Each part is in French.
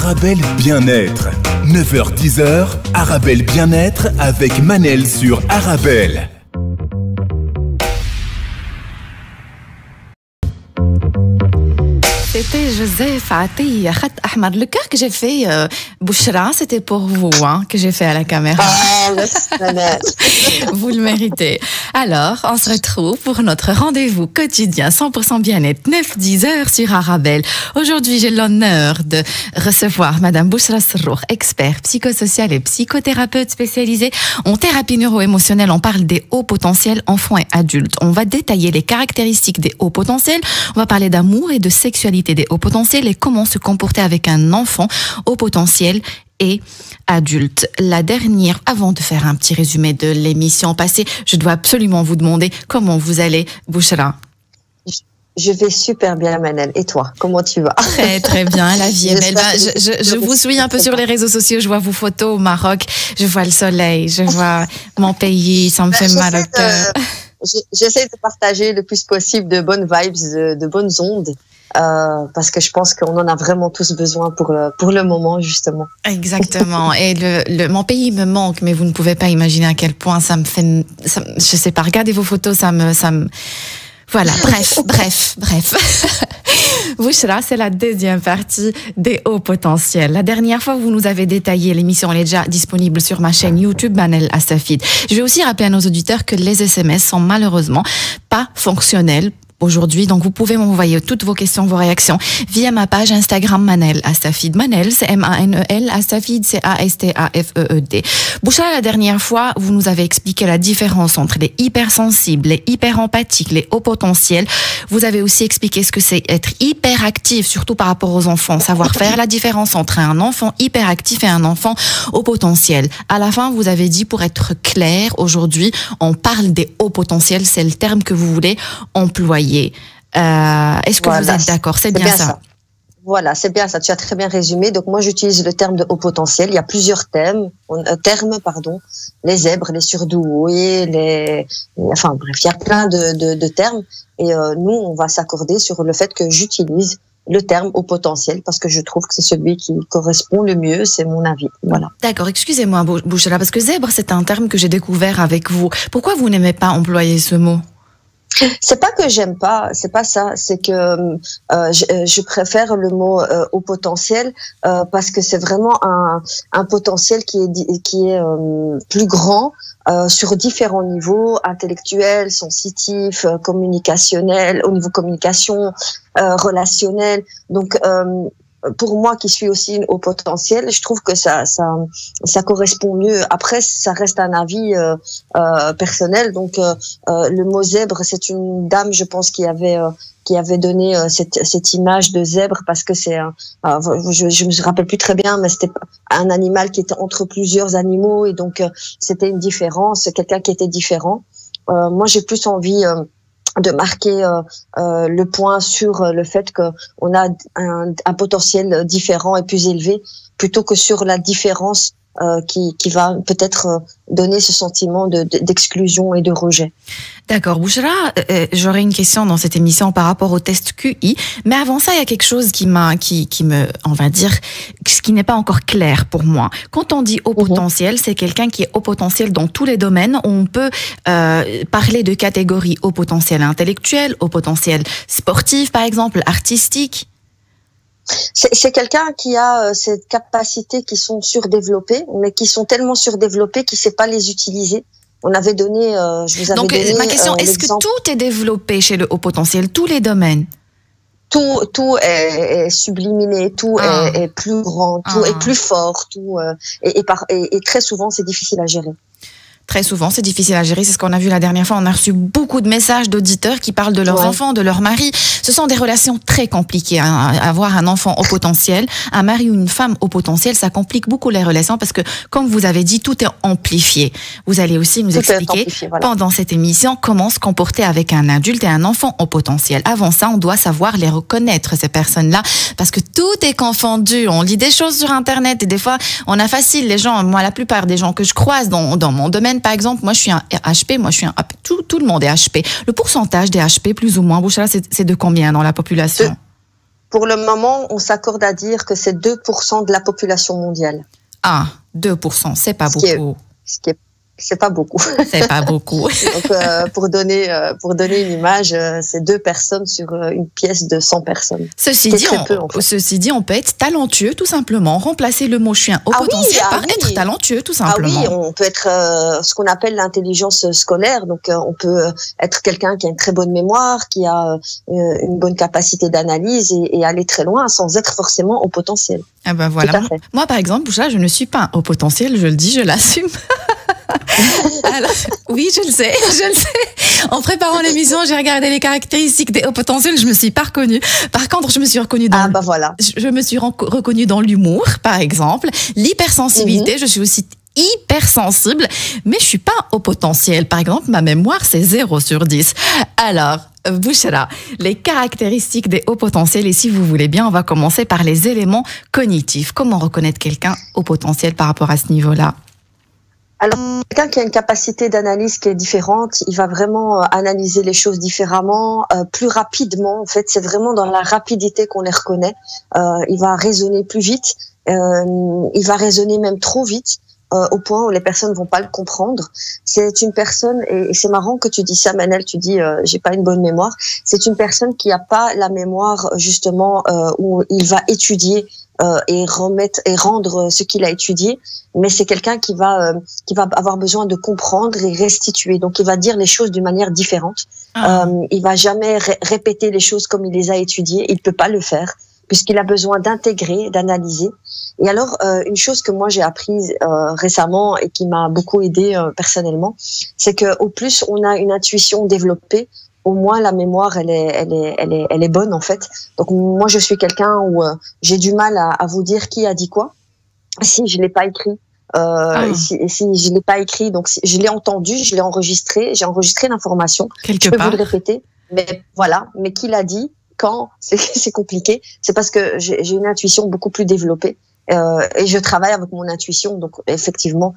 Arabelle Bien-être. 9h-10h, Arabelle Bien-être avec Manel sur Arabelle. C'était Joseph Ati, Khat Ahmad. Le cœur que j'ai fait, Bouchra, c'était pour vous, hein, que j'ai fait à la caméra. Ah, vous le méritez. Alors, on se retrouve pour notre rendez-vous quotidien 100% bien-être, 9-10 heures sur Arabelle. Aujourd'hui, j'ai l'honneur de recevoir Madame Bouchra Serroukh, expert psychosocial et psychothérapeute spécialisée en thérapie neuro-émotionnelle. On parle des hauts potentiels enfants et adultes. On va détailler les caractéristiques des hauts potentiels. On va parler d'amour et de sexualité des hauts potentiels et comment se comporter avec un enfant haut potentiel et adulte. La dernière, avant de faire un petit résumé de l'émission passée, je dois absolument vous demander comment vous allez, Bouchra. Je vais super bien, Manel. Et toi, comment tu vas? Très, très bien. La vie est belle. Je vous suis un peu sur les réseaux sociaux. Je vois vos photos au Maroc. Je vois le soleil. Je vois mon pays. Ça me fait mal au cœur. J'essaie de partager le plus possible de bonnes vibes, de bonnes ondes. Parce que je pense qu'on en a vraiment tous besoin pour le moment, justement. Exactement. Et mon pays me manque, mais vous ne pouvez pas imaginer à quel point ça me fait... je sais pas, regardez vos photos, ça me voilà, bref. Bouchra, c'est la deuxième partie des hauts potentiels. La dernière fois, vous nous avez détaillé, l'émission elle est déjà disponible sur ma chaîne YouTube Manel Astafid. Je vais aussi rappeler à nos auditeurs que les SMS sont malheureusement pas fonctionnels aujourd'hui, donc vous pouvez m'envoyer toutes vos questions, vos réactions via ma page Instagram Manel Astafid. Manel, c'est M-A-N-E-L, Astafid, c'est A-S-T-A-F-E-E-D. Bouchra, la dernière fois, vous nous avez expliqué la différence entre les hypersensibles, les hyperempathiques, les hauts potentiels. Vous avez aussi expliqué ce que c'est être hyperactif, surtout par rapport aux enfants, savoir faire la différence entre un enfant hyperactif et un enfant haut potentiel. À la fin, vous avez dit, pour être clair, aujourd'hui, on parle des hauts potentiels, c'est le terme que vous voulez employer. Est-ce que vous êtes d'accord? C'est bien ça. Voilà, c'est bien ça. Tu as très bien résumé. Donc moi, j'utilise le terme de haut potentiel. Il y a plusieurs termes, les zèbres, les surdoués, enfin bref, il y a plein de termes. Et nous, on va s'accorder sur le fait que j'utilise le terme haut potentiel parce que je trouve que c'est celui qui correspond le mieux. C'est mon avis. Voilà. D'accord. Excusez-moi, Bouchra, parce que zèbre, c'est un terme que j'ai découvert avec vous. Pourquoi vous n'aimez pas employer ce mot? C'est pas que j'aime pas, c'est pas ça, c'est que je préfère le mot haut potentiel parce que c'est vraiment un potentiel qui est plus grand sur différents niveaux, intellectuel, sensitif, communicationnel, au niveau communication, relationnel. Donc pour moi qui suis aussi au potentiel, je trouve que ça correspond mieux. Après, ça reste un avis personnel. Donc, le mot zèbre, c'est une dame, je pense, qui avait donné cette image de zèbre parce que c'est je me rappelle plus très bien, mais c'était un animal qui était entre plusieurs animaux et donc c'était une différence, quelqu'un qui était différent. Moi, j'ai plus envie de marquer le point sur le fait qu'on a un potentiel différent et plus élevé plutôt que sur la différence qui va peut-être donner ce sentiment d'exclusion et de rejet. D'accord. Bouchra, j'aurais une question dans cette émission par rapport au test QI, mais avant ça, il y a quelque chose qui on va dire, ce qui n'est pas encore clair pour moi. Quand on dit haut potentiel, c'est quelqu'un qui est haut potentiel dans tous les domaines. On peut parler de catégories haut potentiel intellectuel, haut potentiel sportif, par exemple, artistique. C'est quelqu'un qui a ces capacités qui sont surdéveloppées, mais qui sont tellement surdéveloppées qu'il ne sait pas les utiliser. On avait donné, je vous avais donné. Donc, ma question, est-ce que tout est développé chez le haut potentiel, tous les domaines? Tout est subliminé, tout est plus grand, tout est plus fort, et très souvent c'est difficile à gérer. Très souvent, c'est difficile à gérer. C'est ce qu'on a vu la dernière fois. On a reçu beaucoup de messages d'auditeurs qui parlent de leurs enfants, de leur mari. Ce sont des relations très compliquées. Avoir un enfant au potentiel, un mari ou une femme au potentiel, ça complique beaucoup les relations parce que, comme vous avez dit, tout est amplifié. Vous allez aussi nous expliquer pendant cette émission comment se comporter avec un adulte et un enfant au potentiel. Avant ça, on doit savoir les reconnaître, ces personnes-là, parce que tout est confondu. On lit des choses sur Internet et des fois, on a facile. Les gens, moi, la plupart des gens que je croise dans mon domaine, par exemple, moi je suis un HP, tout le monde est HP. Le pourcentage des HP, plus ou moins, Bouchra, c'est de combien dans la population? Pour le moment, on s'accorde à dire que c'est 2% de la population mondiale. Ah, 2%, c'est pas beaucoup. C'est pas beaucoup. C'est pas beaucoup. Donc, pour donner une image, c'est 2 personnes sur une pièce de 100 personnes. Ceci dit, on peut être talentueux, tout simplement. Remplacer le mot chien au potentiel par être talentueux, tout simplement. Ah oui, on peut être ce qu'on appelle l'intelligence scolaire. Donc, on peut être quelqu'un qui a une très bonne mémoire, qui a une bonne capacité d'analyse et aller très loin sans être forcément au potentiel. Ah ben voilà. Moi, par exemple, Bouchra, je ne suis pas au potentiel, je le dis, je l'assume. Alors, oui, je le sais. En préparant l'émission, j'ai regardé les caractéristiques des hauts potentiels, je me suis pas reconnue. Par contre, je me suis reconnue dans je me suis reconnue dans l'humour, par exemple, l'hypersensibilité, je suis aussi hypersensible, mais je suis pas au potentiel. Par exemple, ma mémoire, c'est 0 sur 10. Alors, Bouchra, les caractéristiques des hauts potentiels, et si vous voulez bien, on va commencer par les éléments cognitifs. Comment reconnaître quelqu'un au potentiel par rapport à ce niveau-là? Alors, quelqu'un qui a une capacité d'analyse qui est différente, il va vraiment analyser les choses différemment, plus rapidement. En fait, c'est vraiment dans la rapidité qu'on les reconnaît. Il va raisonner plus vite, il va raisonner même trop vite, au point où les personnes vont pas le comprendre. C'est une personne, et c'est marrant que tu dis ça, Manel, tu dis j'ai pas une bonne mémoire. C'est une personne qui a pas la mémoire justement où il va étudier et rendre ce qu'il a étudié, mais c'est quelqu'un qui va avoir besoin de comprendre et restituer. Donc il va dire les choses d'une manière différente. Il va jamais répéter les choses comme il les a étudiées. Il peut pas le faire puisqu'il a besoin d'intégrer, d'analyser. Et alors une chose que moi j'ai apprise récemment et qui m'a beaucoup aidée personnellement, c'est que au plus on a une intuition développée, au moins la mémoire elle est bonne en fait. Donc moi je suis quelqu'un où j'ai du mal à vous dire qui a dit quoi si je l'ai pas écrit. Si je l'ai pas écrit, donc si je l'ai entendu, je l'ai enregistré, j'ai enregistré l'information. Je peux vous le répéter, mais voilà. Mais qui l'a dit, quand, c'est compliqué. C'est parce que j'ai une intuition beaucoup plus développée. Et je travaille avec mon intuition, donc effectivement,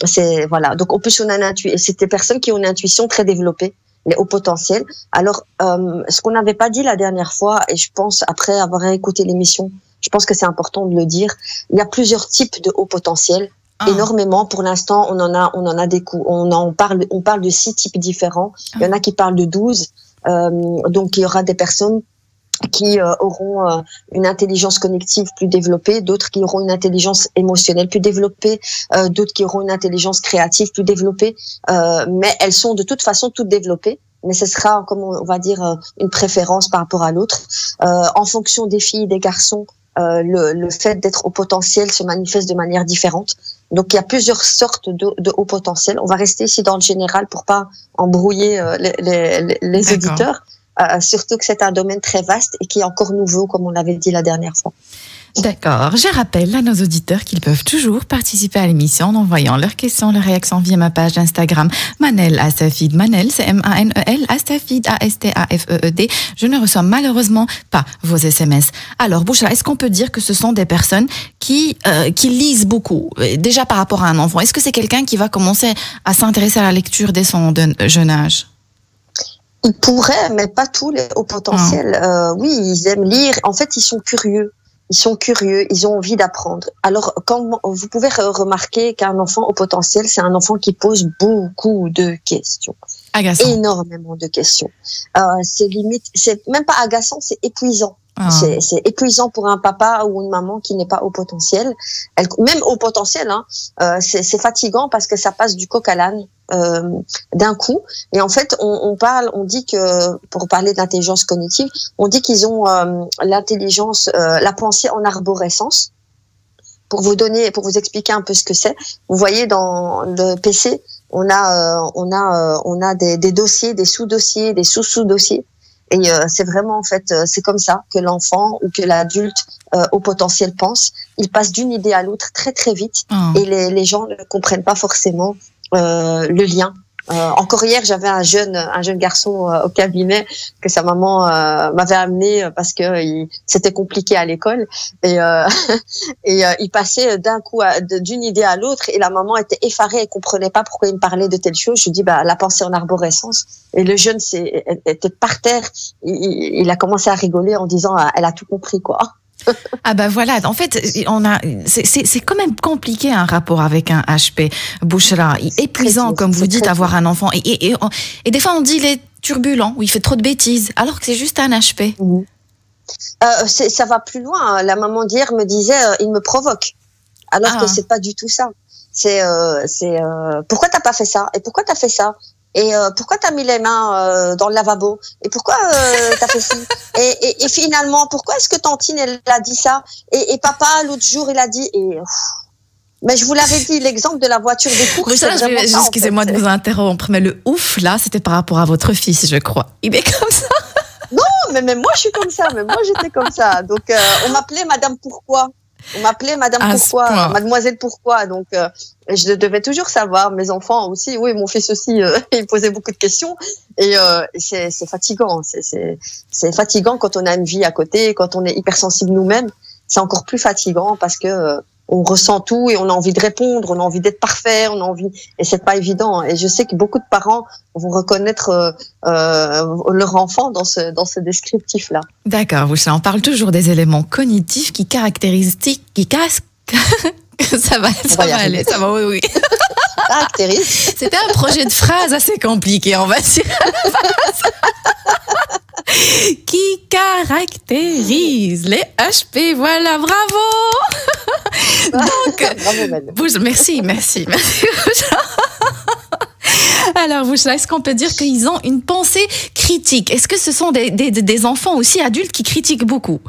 c'est voilà. Donc en plus on a c'est des personnes qui ont une intuition très développée, les hauts potentiels. Alors ce qu'on n'avait pas dit la dernière fois, et je pense après avoir écouté l'émission, je pense que c'est important de le dire. Il y a plusieurs types de hauts potentiels, énormément. Pour l'instant, on en a des coups. On parle de 6 types différents. Il y en a qui parlent de 12. Donc il y aura des personnes qui auront une intelligence cognitive plus développée, d'autres qui auront une intelligence émotionnelle plus développée, d'autres qui auront une intelligence créative plus développée, mais elles sont de toute façon toutes développées, mais ce sera, comme on va dire, une préférence par rapport à l'autre. En fonction des filles et des garçons, le fait d'être au potentiel se manifeste de manière différente. Donc il y a plusieurs sortes de haut potentiel. On va rester ici dans le général pour pas embrouiller les auditeurs. Surtout que c'est un domaine très vaste et qui est encore nouveau, comme on l'avait dit la dernière fois. D'accord. Je rappelle à nos auditeurs qu'ils peuvent toujours participer à l'émission en envoyant leurs questions, leurs réactions via ma page Instagram Manel Astafid. Manel, c'est M-A-N-E-L, Astafid, A-S-T-A-F-E-E-D. Je ne reçois malheureusement pas vos SMS. Alors, Bouchra, est-ce qu'on peut dire que ce sont des personnes qui lisent beaucoup, déjà par rapport à un enfant? Est-ce que c'est quelqu'un qui va commencer à s'intéresser à la lecture dès son jeune âge? Ils pourraient, mais pas tous les hauts potentiels. Oui, ils aiment lire. En fait, ils sont curieux. Ils ont envie d'apprendre. Alors, quand vous pouvez remarquer qu'un enfant au potentiel, c'est un enfant qui pose beaucoup de questions. Agaçant. Énormément de questions. C'est limite, c'est même pas agaçant, c'est épuisant. C'est épuisant pour un papa ou une maman qui n'est pas au potentiel. Même au potentiel, c'est fatigant parce que ça passe du coq à l'âne d'un coup. Et en fait, on dit que, pour parler d'intelligence cognitive, on dit qu'ils ont l'intelligence, la pensée en arborescence. Pour vous expliquer un peu ce que c'est, vous voyez dans le PC, on a des dossiers, des sous-dossiers, des sous-sous-dossiers. Et c'est vraiment, en fait, c'est comme ça que l'enfant ou que l'adulte au potentiel pense. Il passe d'une idée à l'autre très très vite et les gens ne comprennent pas forcément le lien Encore hier, j'avais un jeune garçon au cabinet que sa maman m'avait amené parce que c'était compliqué à l'école et il passait d'un coup d'une idée à l'autre et la maman était effarée, elle comprenait pas pourquoi il me parlait de telle chose. Je lui dis la pensée en arborescence et le jeune était par terre, il a commencé à rigoler en disant elle a tout compris quoi. Ah bah voilà, en fait, c'est quand même compliqué un rapport avec un HP, Bouchra, épuisant comme vous dites avoir un enfant et des fois on dit il est turbulent ou il fait trop de bêtises alors que c'est juste un HP. Ça va plus loin. La maman d'hier me disait il me provoque alors que c'est pas du tout ça. C'est pourquoi t'as pas fait ça et pourquoi t'as fait ça. Et pourquoi t'as mis les mains dans le lavabo? Et pourquoi t'as fait ci? Et finalement, pourquoi est-ce que tantine elle a dit ça? Et papa l'autre jour il a dit. Mais je vous l'avais dit, l'exemple de la voiture de course. Excusez-moi de vous interrompre, mais le ouf là, c'était par rapport à votre fils, je crois. Il est comme ça. Non, mais même moi je suis comme ça. Même moi j'étais comme ça. Donc on m'appelait Madame Pourquoi. On m'appelait Madame Pourquoi, Mademoiselle Pourquoi. Donc, je devais toujours savoir. Mes enfants aussi, oui, mon fils aussi, il posait beaucoup de questions. Et c'est fatigant. C'est fatigant quand on a une vie à côté, quand on est hypersensible nous-mêmes. C'est encore plus fatigant parce que on ressent tout et on a envie de répondre, on a envie d'être parfait, on a envie. Et c'est pas évident. Et je sais que beaucoup de parents vont reconnaître leur enfant dans ce descriptif-là. D'accord, on parle toujours des éléments cognitifs qui caractérisent, ça va aller, ça va, oui. Caractérise. C'était un projet de phrase assez compliqué, on va dire. Qui caractérise les HP, voilà, bravo. Donc, bravo, merci. Alors, Bouchra, est-ce qu'on peut dire qu'ils ont une pensée critique? Est-ce que ce sont des enfants aussi adultes qui critiquent beaucoup?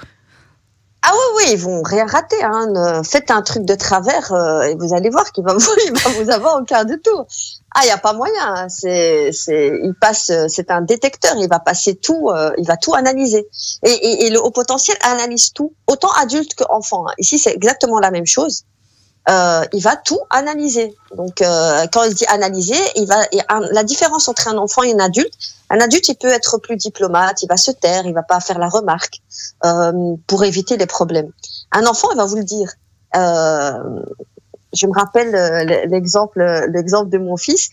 Ah oui, ils vont rien rater. Hein. Faites un truc de travers et vous allez voir qu'il va vous avoir au quart de tour. Ah, il y a pas moyen. C'est un détecteur. Il va passer tout. Il va tout analyser. Et le haut potentiel analyse tout, autant adulte qu'enfant. Ici, c'est exactement la même chose. Il va tout analyser. Donc, quand il dit analyser, la différence entre un enfant et un adulte, il peut être plus diplomate, il va se taire, il va pas faire la remarque pour éviter les problèmes. Un enfant, il va vous le dire. Je me rappelle l'exemple de mon fils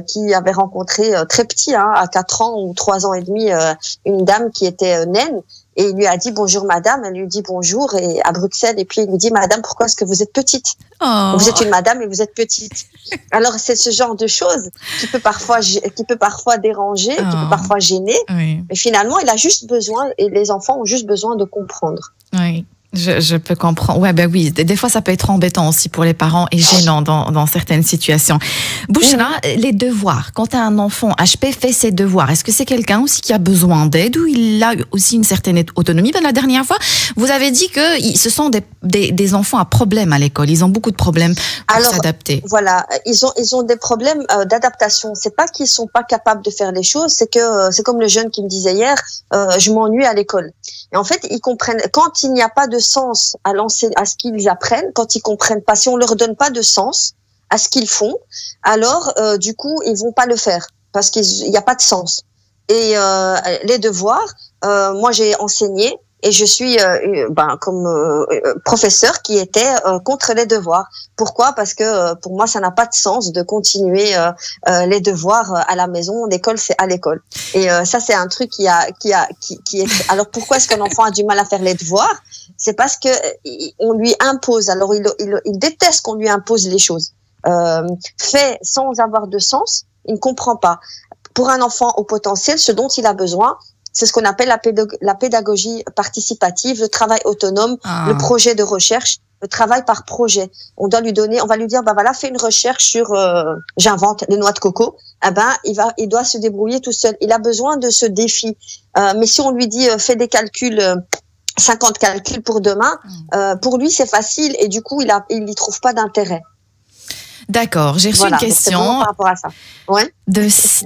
qui avait rencontré très petit, à 4 ans ou 3 ans et demi, une dame qui était naine. Et il lui a dit bonjour madame, elle lui dit bonjour et à Bruxelles et puis il lui dit madame pourquoi est-ce que vous êtes petite? Vous êtes une madame et vous êtes petite. Alors c'est ce genre de choses qui peut parfois déranger, qui peut parfois gêner, mais finalement il a juste besoin et les enfants ont juste besoin de comprendre. Oui. Je peux comprendre. Ouais, ben oui. Des fois, ça peut être embêtant aussi pour les parents et gênant dans certaines situations. Bouchra, les devoirs. Quand un enfant HP fait ses devoirs, est-ce que c'est quelqu'un aussi qui a besoin d'aide ou il a aussi une certaine autonomie? Ben, la dernière fois, vous avez dit que ce sont des enfants à problème à l'école. Ils ont beaucoup de problèmes pour s'adapter. Voilà. Ils ont des problèmes d'adaptation. C'est pas qu'ils sont pas capables de faire les choses. C'est que, c'est comme le jeune qui me disait hier, je m'ennuie à l'école. Et en fait, ils comprennent, quand il n'y a pas de sens à ce qu'ils apprennent, quand ils comprennent pas, si on leur donne pas de sens à ce qu'ils font, alors du coup ils vont pas le faire parce qu'il y a pas de sens. Et les devoirs, moi j'ai enseigné et je suis comme professeur qui était contre les devoirs. Pourquoi? Parce que pour moi ça n'a pas de sens de continuer les devoirs à la maison. L'école c'est à l'école. Et ça c'est un truc qui est. Alors pourquoi est-ce qu'un enfant a du mal à faire les devoirs? C'est parce que on lui impose. Alors il déteste qu'on lui impose les choses. Fait sans avoir de sens, il ne comprend pas. Pour un enfant au potentiel, ce dont il a besoin, c'est ce qu'on appelle la pédagogie participative, le travail autonome, le projet de recherche, le travail par projet. On va lui dire, voilà, fais une recherche sur, j'invente, les noix de coco. Il doit se débrouiller tout seul. Il a besoin de ce défi. Mais si on lui dit, fais des calculs, 50 calculs pour demain, pour lui c'est facile et du coup il y trouve pas d'intérêt. D'accord, j'ai reçu une question. Par rapport à ça. Ouais.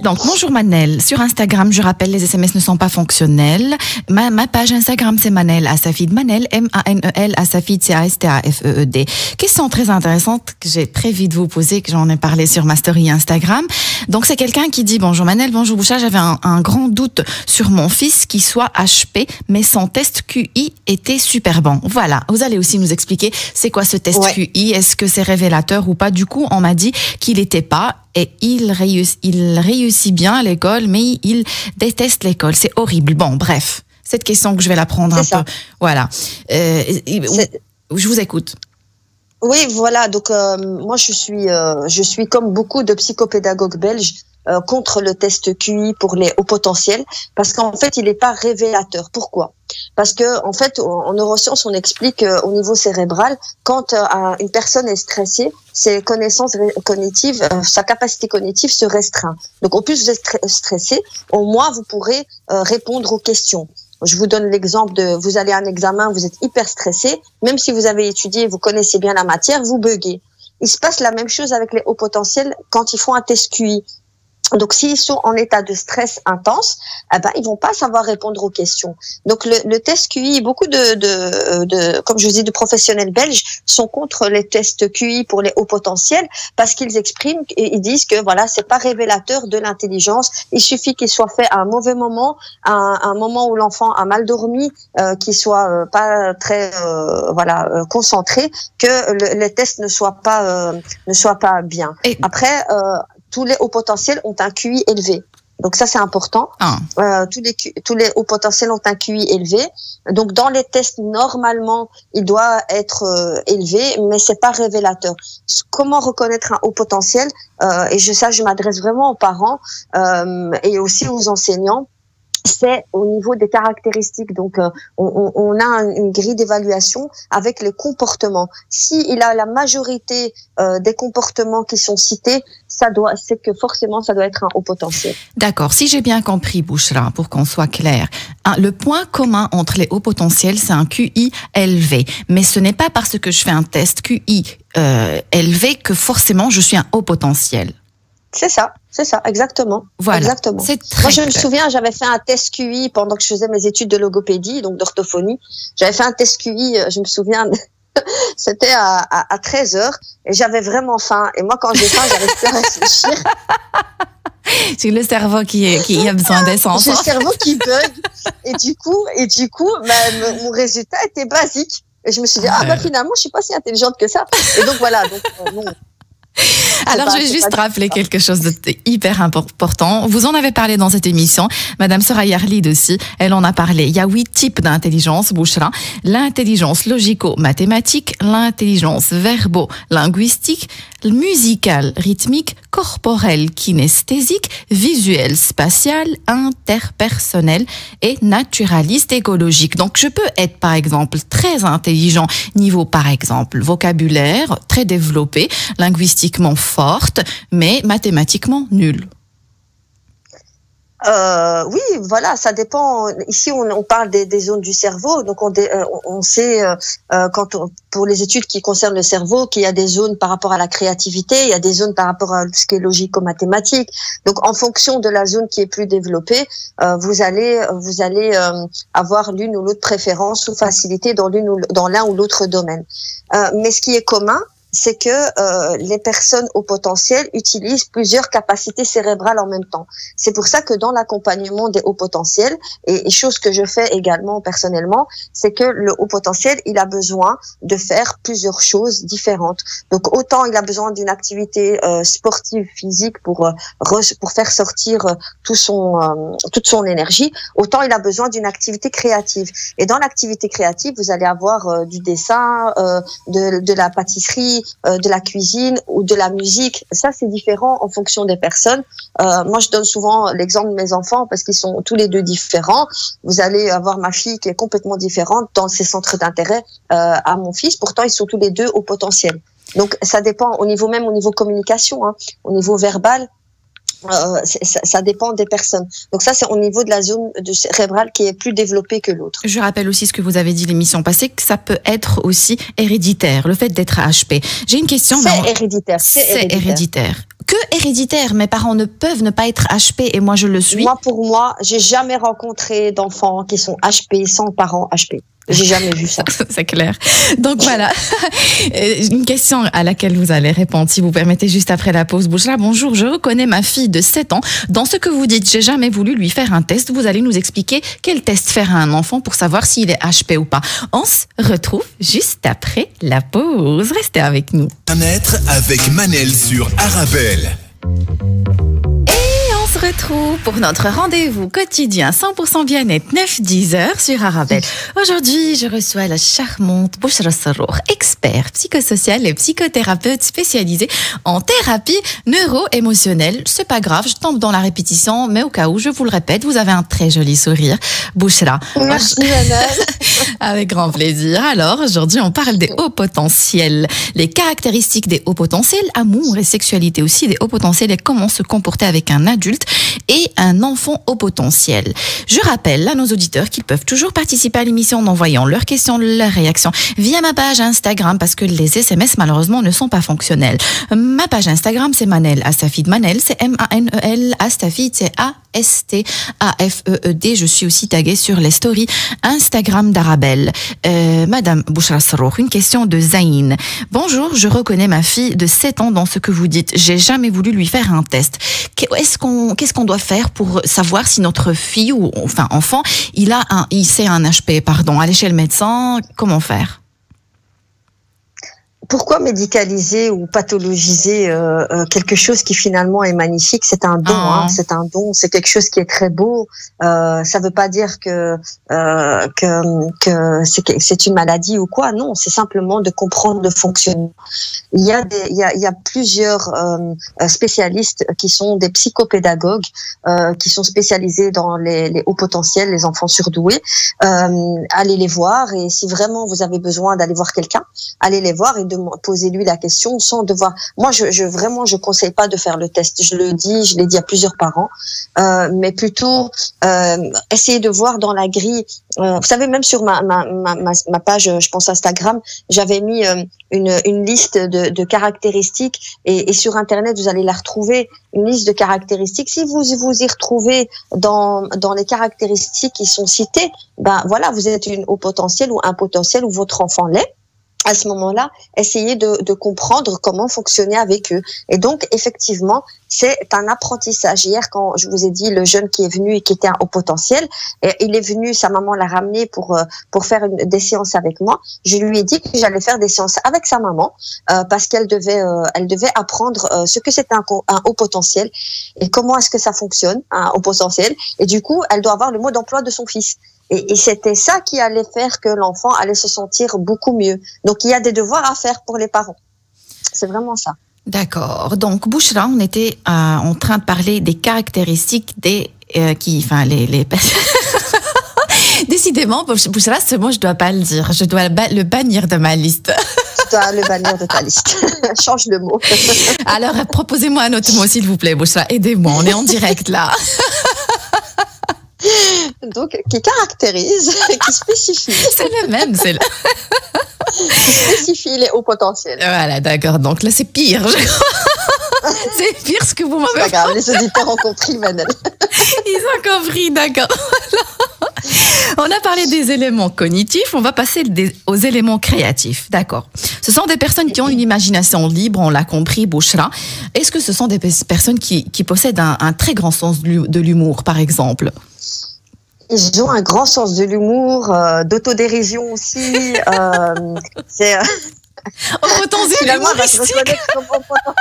Donc, bonjour Manel. Sur Instagram, je rappelle, les SMS ne sont pas fonctionnels. Ma page Instagram, c'est Manel Assafid. Manel, M-A-N-E-L, Assafid, C-A-S-T-A-F-E-E-D. Question très intéressante que j'ai prévu de vous poser, que j'en ai parlé sur ma story Instagram. Donc, c'est quelqu'un qui dit, bonjour Manel, bonjour Bouchard, j'avais un grand doute sur mon fils qui soit HP, mais son test QI était super bon. Voilà. Vous allez aussi nous expliquer c'est quoi ce test QI, est-ce que c'est révélateur ou pas. Du coup, on m'a dit qu'il n'était pas, et il réussit bien à l'école, mais il déteste l'école. C'est horrible. Bon, bref, cette question que je vais la prendre un peu. Voilà. Je vous écoute. Oui, voilà. Donc, moi, je suis comme beaucoup de psychopédagogues belges contre le test QI pour les hauts potentiels, parce qu'en fait, il n'est pas révélateur. Pourquoi ? Parce que, en fait, en neurosciences, on explique au niveau cérébral, quand une personne est stressée, ses connaissances cognitives, sa capacité cognitive se restreint. Donc, au plus vous êtes stressé, au moins vous pourrez répondre aux questions. Je vous donne l'exemple de, vous allez à un examen, vous êtes hyper stressé, même si vous avez étudié, vous connaissez bien la matière, vous buguez. Il se passe la même chose avec les hauts potentiels quand ils font un test QI. Donc, s'ils sont en état de stress intense, ils vont pas savoir répondre aux questions. Donc, le test QI, beaucoup comme je vous dis, de professionnels belges sont contre les tests QI pour les hauts potentiels parce qu'ils expriment et ils disent que voilà, c'est pas révélateur de l'intelligence. Il suffit qu'il soit fait à un mauvais moment, un moment où l'enfant a mal dormi, qu'il soit pas très concentré, que les tests ne soient pas bien. Et après, tous les hauts potentiels ont un QI élevé. Donc ça, c'est important. Tous les hauts potentiels ont un QI élevé. Donc dans les tests, normalement, il doit être élevé, mais c'est pas révélateur. Comment reconnaître un haut potentiel je m'adresse vraiment aux parents et aussi aux enseignants. C'est au niveau des caractéristiques. Donc, on a une grille d'évaluation avec les comportements. S'il a la majorité des comportements qui sont cités, c'est que forcément, ça doit être un haut potentiel. D'accord. Si j'ai bien compris, Bouchra, pour qu'on soit clair, le point commun entre les hauts potentiels, c'est un QI élevé. Mais ce n'est pas parce que je fais un test QI élevé que forcément je suis un haut potentiel. C'est ça, exactement. Voilà. Exactement. Moi, je me souviens, j'avais fait un test QI pendant que je faisais mes études de logopédie, donc d'orthophonie. J'avais fait un test QI, je me souviens, c'était à 13h, et j'avais vraiment faim. Et moi, quand j'ai faim, j'arrive plus à réfléchir. C'est le cerveau qui a besoin d'essence. C'est le cerveau qui bug. Et du coup, mon résultat était basique. Et je me suis dit, finalement, je suis pas si intelligente que ça. Et donc, voilà. Alors, je vais juste rappeler quelque chose de hyper important. Vous en avez parlé dans cette émission. Madame Soraya Arlid aussi, elle en a parlé. Il y a 8 types d'intelligence, Bouchra. L'intelligence logico-mathématique, l'intelligence verbo-linguistique, musicale, rythmique, corporelle, kinesthésique, visuelle, spatiale, interpersonnelle et naturaliste écologique. Donc, je peux être, par exemple, très intelligent, niveau, par exemple, vocabulaire, très développé, linguistiquement forte, mais mathématiquement nulle. Oui, voilà, ça dépend. Ici, on parle des zones du cerveau, donc on sait pour les études qui concernent le cerveau qu'il y a des zones par rapport à la créativité, il y a des zones par rapport à ce qui est logico-mathématique. Donc, en fonction de la zone qui est plus développée, vous allez avoir l'une ou l'autre préférence ou facilité dans l'un ou l'autre domaine. Mais ce qui est commun, c'est que les personnes au potentiel utilisent plusieurs capacités cérébrales en même temps. C'est pour ça que dans l'accompagnement des hauts potentiels, et chose que je fais également personnellement, c'est que le haut potentiel, il a besoin de faire plusieurs choses différentes. Donc autant il a besoin d'une activité sportive, physique pour faire sortir toute son énergie, autant il a besoin d'une activité créative. Et dans l'activité créative, vous allez avoir du dessin, de la pâtisserie, de la cuisine ou de la musique. Ça, c'est différent en fonction des personnes. Moi, je donne souvent l'exemple de mes enfants parce qu'ils sont tous les deux différents. Vous allez avoir ma fille qui est complètement différente dans ses centres d'intérêt à mon fils. Pourtant, ils sont tous les deux au potentiel. Donc, ça dépend au niveau communication, au niveau verbal. Ça dépend des personnes. Donc ça, c'est au niveau de la zone cérébrale qui est plus développée que l'autre. Je rappelle aussi ce que vous avez dit l'émission passée, que ça peut être aussi héréditaire, le fait d'être HP. J'ai une question. C'est héréditaire. C'est héréditaire. Que héréditaire? Mes parents ne peuvent ne pas être HP et moi je le suis. Moi, pour moi, j'ai jamais rencontré d'enfants qui sont HP sans parents HP. J'ai jamais vu ça. C'est clair. Donc voilà, une question à laquelle vous allez répondre, si vous permettez, juste après la pause. Bouchra, bonjour, je reconnais ma fille de 7 ans. Dans ce que vous dites, j'ai jamais voulu lui faire un test. Vous allez nous expliquer quel test faire à un enfant pour savoir s'il est HP ou pas. On se retrouve juste après la pause. Restez avec nous. Bien-être avec Manel sur Arabelle. On se retrouve pour notre rendez-vous quotidien 100% bien-être 9-10 heures sur Arabelle. Aujourd'hui, je reçois la charmante Bouchra Sarrour, expert psychosocial et psychothérapeute spécialisée en thérapie neuro-émotionnelle. C'est pas grave, je tombe dans la répétition, mais au cas où, je vous le répète, vous avez un très joli sourire. Bouchra. Merci, Manel. Avec grand plaisir. Alors, aujourd'hui, on parle des hauts potentiels. Les caractéristiques des hauts potentiels, amour et sexualité aussi des hauts potentiels et comment se comporter avec un adulte et un enfant haut potentiel. Je rappelle à nos auditeurs qu'ils peuvent toujours participer à l'émission en envoyant leurs questions, leurs réactions via ma page Instagram parce que les SMS malheureusement ne sont pas fonctionnels. Ma page Instagram c'est Manel Astafid. Manel c'est M-A-N-E-L, Astafid c'est A-S-T-A-F-E-E-D. Je suis aussi taguée sur les stories Instagram d'Arabelle. Madame Bouchra Sarrour, une question de Zayn. Bonjour, je reconnais ma fille de 7 ans dans ce que vous dites. J'ai jamais voulu lui faire un test. Qu'est-ce qu'on doit faire pour savoir si notre fille ou enfin enfant, il sait un HP, pardon, à l'échelle médecin, comment faire? Pourquoi médicaliser ou pathologiser quelque chose qui finalement est magnifique? C'est un don, hein, c'est un don, c'est quelque chose qui est très beau. Ça veut pas dire que c'est une maladie ou quoi. Non, c'est simplement de comprendre le fonctionnement. Il y a plusieurs spécialistes qui sont des psychopédagogues qui sont spécialisés dans les hauts potentiels, les enfants surdoués. Allez les voir et si vraiment vous avez besoin d'aller voir quelqu'un, allez les voir et posez-lui la question sans devoir. Moi, je conseille pas de faire le test. Je l'ai dit à plusieurs parents, mais plutôt essayer de voir dans la grille. Vous savez, même sur ma page, je pense Instagram, j'avais mis une liste de caractéristiques et sur Internet, vous allez la retrouver, une liste de caractéristiques. Si vous y retrouvez dans les caractéristiques qui sont citées, ben voilà, vous êtes une haut potentiel ou un potentiel ou votre enfant l'est. À ce moment-là, essayez de comprendre comment fonctionner avec eux. Et donc, effectivement, c'est un apprentissage. Hier, quand je vous ai dit le jeune qui est venu et qui était un haut potentiel, et il est venu, sa maman l'a ramené pour faire des séances avec moi. Je lui ai dit que j'allais faire des séances avec sa maman parce qu'elle devait apprendre ce que c'est un haut potentiel et comment est-ce que ça fonctionne, un haut potentiel. Et du coup, elle doit avoir le mode d'emploi de son fils. Et c'était ça qui allait faire que l'enfant allait se sentir beaucoup mieux. Donc, il y a des devoirs à faire pour les parents. C'est vraiment ça. D'accord. Donc, Bouchra, on était en train de parler des caractéristiques les Décidément, Bouchra, ce mot, je dois pas le dire. Je dois le bannir de ma liste. Tu dois le bannir de ta liste. Change le mot. Alors, proposez-moi un autre mot, s'il vous plaît, Bouchra. Aidez-moi, on est en direct, là. Donc, qui caractérise, qui spécifie. C'est le même, qui spécifie les hauts potentiels. Voilà, d'accord. Donc là, c'est pire, je crois. C'est pire ce que vous m'avez. C'est pas grave, les auditeurs ont compris, Manel. Ils ont compris, d'accord. On a parlé des éléments cognitifs, on va passer aux éléments créatifs, d'accord. Ce sont des personnes qui ont une imagination libre, on l'a compris, Bouchra. Est-ce que ce sont des personnes qui possèdent un très grand sens de l'humour, par exemple? Ils ont un grand sens de l'humour, d'autodérision aussi. C'est finalement, elle va se reconnaître comme potentiel.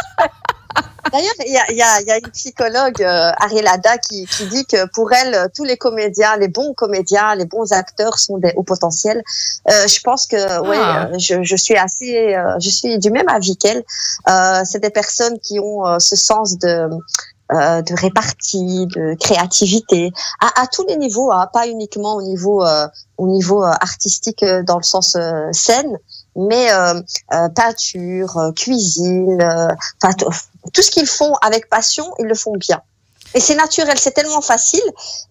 D'ailleurs, il y a une psychologue, Ariel Ada, qui dit que pour elle, tous les comédiens, les bons acteurs sont des hauts potentiels. Je pense que, je suis du même avis qu'elle. C'est des personnes qui ont ce sens de répartie, de créativité, à tous les niveaux, pas uniquement au niveau artistique dans le sens scène, mais peinture, cuisine, tout ce qu'ils font avec passion, ils le font bien. Et c'est naturel, c'est tellement facile.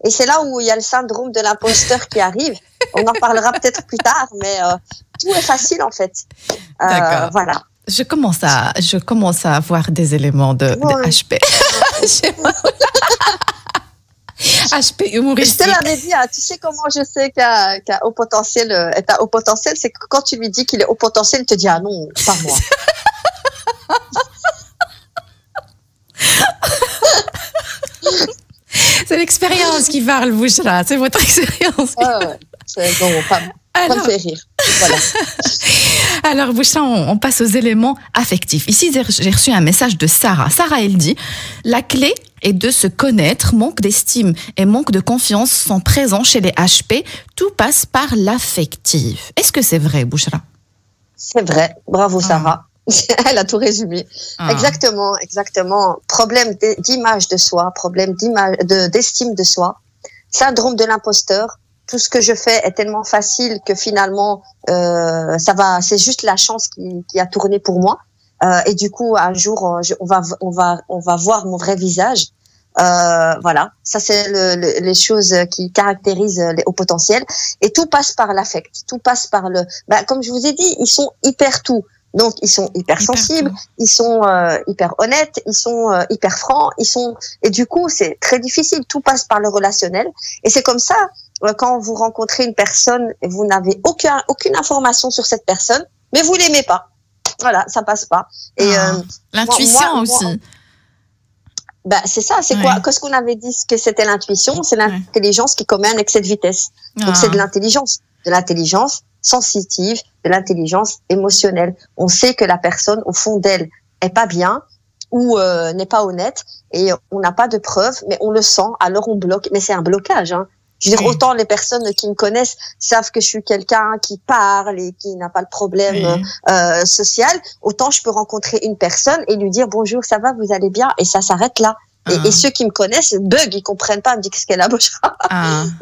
Et c'est là où il y a le syndrome de l'imposteur qui arrive. On en parlera peut-être plus tard, mais tout est facile en fait. D'accord. Voilà. Je commence à avoir des éléments de HP. HP humoristique. Je te l'avais dit, hein, tu sais comment je sais qu'un haut potentiel est un haut potentiel, c'est que quand tu lui dis qu'il est haut potentiel, il te dit ah non, pas moi. C'est l'expérience qui parle, Bouchra. C'est votre expérience. Ouais. C'est bon, pas me fait rire. Voilà. Alors, Bouchra, on passe aux éléments affectifs. Ici, j'ai reçu un message de Sarah. Sarah, elle dit « La clé est de se connaître. Manque d'estime et manque de confiance sont présents chez les HP. Tout passe par l'affectif. » Est-ce que c'est vrai, Bouchra? C'est vrai. Bravo, Sarah. Elle a tout résumé. Exactement. Problème d'image de soi, problème d'estime de soi, syndrome de l'imposteur. Tout ce que je fais est tellement facile que finalement, c'est juste la chance qui a tourné pour moi. Et du coup, un jour, on va voir mon vrai visage. Voilà, ça c'est les choses qui caractérisent les hauts potentiels. Et tout passe par l'affect. Tout passe par comme je vous ai dit, ils sont hyper tout. Donc, ils sont hyper sensibles, ils sont hyper honnêtes, ils sont hyper francs, et du coup, c'est très difficile. Tout passe par le relationnel. Et c'est comme ça, quand vous rencontrez une personne, vous n'avez aucune information sur cette personne, mais vous l'aimez pas. Voilà, ça passe pas. Et l'intuition aussi. C'est ça, c'est quoi? Qu'est-ce qu'on avait dit que c'était l'intuition? C'est l'intelligence qui commet un excès de vitesse. Donc, c'est de l'intelligence sensitive, de l'intelligence émotionnelle. On sait que la personne, au fond d'elle, est pas bien ou n'est pas honnête et on n'a pas de preuves, mais on le sent, alors on bloque. Mais c'est un blocage, hein. Je veux dire, autant les personnes qui me connaissent savent que je suis quelqu'un qui parle et qui n'a pas de problème social, autant je peux rencontrer une personne et lui dire bonjour, ça va, vous allez bien, et ça s'arrête là. Et ceux qui me connaissent bug, ils comprennent pas, me disent qu'est-ce qu'elle a, Bouchra.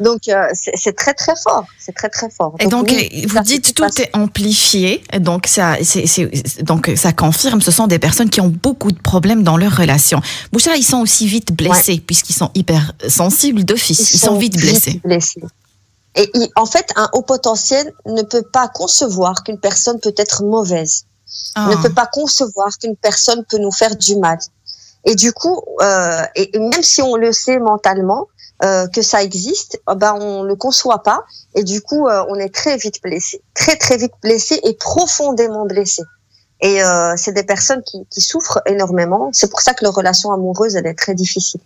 Donc c'est très très fort, c'est très très fort. Et donc vous dites tout est amplifié, donc ça confirme, ce sont des personnes qui ont beaucoup de problèmes dans leurs relations. Bouchra, ils sont aussi vite blessés puisqu'ils sont hyper sensibles d'office, ils sont vite blessés. Et en fait, un haut potentiel ne peut pas concevoir qu'une personne peut être mauvaise, ne peut pas concevoir qu'une personne peut nous faire du mal. Et du coup, et même si on le sait mentalement que ça existe, on le conçoit pas. Et du coup, on est très vite blessé, très très vite blessé et profondément blessé. Et c'est des personnes qui souffrent énormément. C'est pour ça que leur relation amoureuse, elle est très difficile.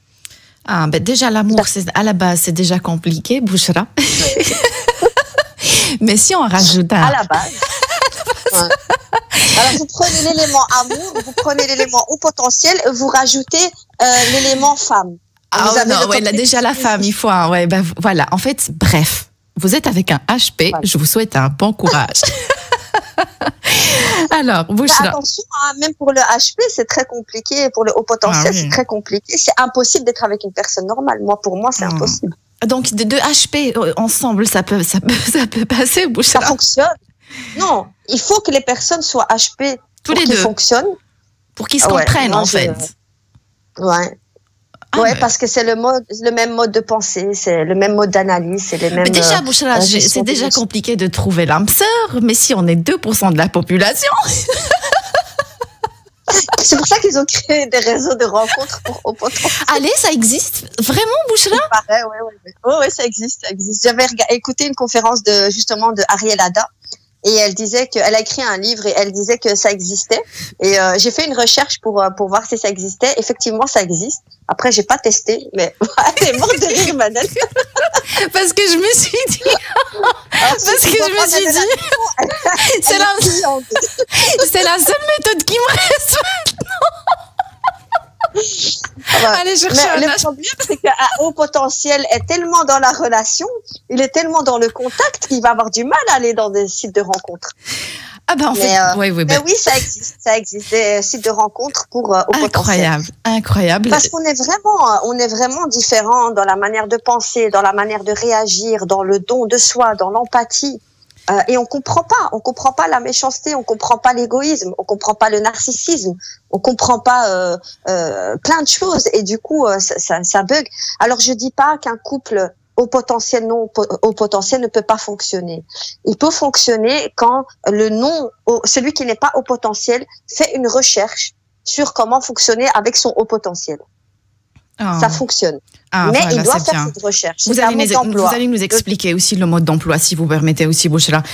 Déjà l'amour, à la base, c'est déjà compliqué, Bouchra. Mais si on rajoute à la base. Ouais. Alors vous prenez l'élément amour, vous prenez l'élément haut potentiel, vous rajoutez l'élément femme. Là, déjà la femme, il faut voilà. En fait, bref, vous êtes avec un HP, je vous souhaite un bon courage. Alors, Bouchra. Attention, même pour le HP, c'est très compliqué. Pour le haut potentiel, c'est très compliqué. C'est impossible d'être avec une personne normale. Pour moi, c'est impossible. Donc, de HP ensemble, ça peut passer, Bouchra. Ça fonctionne. Non, il faut que les personnes soient HP tous les deux fonctionnent, pour qu'ils se comprennent en fait. Parce que c'est le même mode de pensée, c'est le même mode d'analyse, c'est les mêmes. Mais déjà, Bouchra, c'est déjà compliqué de trouver l'âme sœur, mais si on est 2% de la population. C'est pour ça qu'ils ont créé des réseaux de rencontres pour haut potentiel. Allez, ça existe vraiment, Bouchra? Oui, ça existe. J'avais écouté une conférence de Ariel Ada. Et elle disait qu'elle a écrit un livre et elle disait que ça existait. Et j'ai fait une recherche pour voir si ça existait. Effectivement, ça existe. Après, j'ai pas testé, mais elle est morte de rire, Manel. Parce que je me suis dit, c'est la seule méthode qui me reste maintenant. Allez, mais le problème, c'est qu'un haut potentiel est tellement dans la relation, il est tellement dans le contact qu'il va avoir du mal à aller dans des sites de rencontres. Mais oui, ça existe des sites de rencontres pour haut potentiel. Incroyable. Parce qu'on est vraiment différents dans la manière de penser, dans la manière de réagir, dans le don de soi, dans l'empathie. Et on comprend pas la méchanceté, on comprend pas l'égoïsme, on comprend pas le narcissisme, on comprend pas plein de choses et du coup ça bug. Alors je dis pas qu'un couple au potentiel non au potentiel ne peut pas fonctionner. Il peut fonctionner quand celui qui n'est pas au potentiel fait une recherche sur comment fonctionner avec son haut potentiel. Ça fonctionne. Mais voilà, il doit faire cette recherche. Vous allez nous expliquer aussi le mode d'emploi, si vous permettez aussi, Bouchra.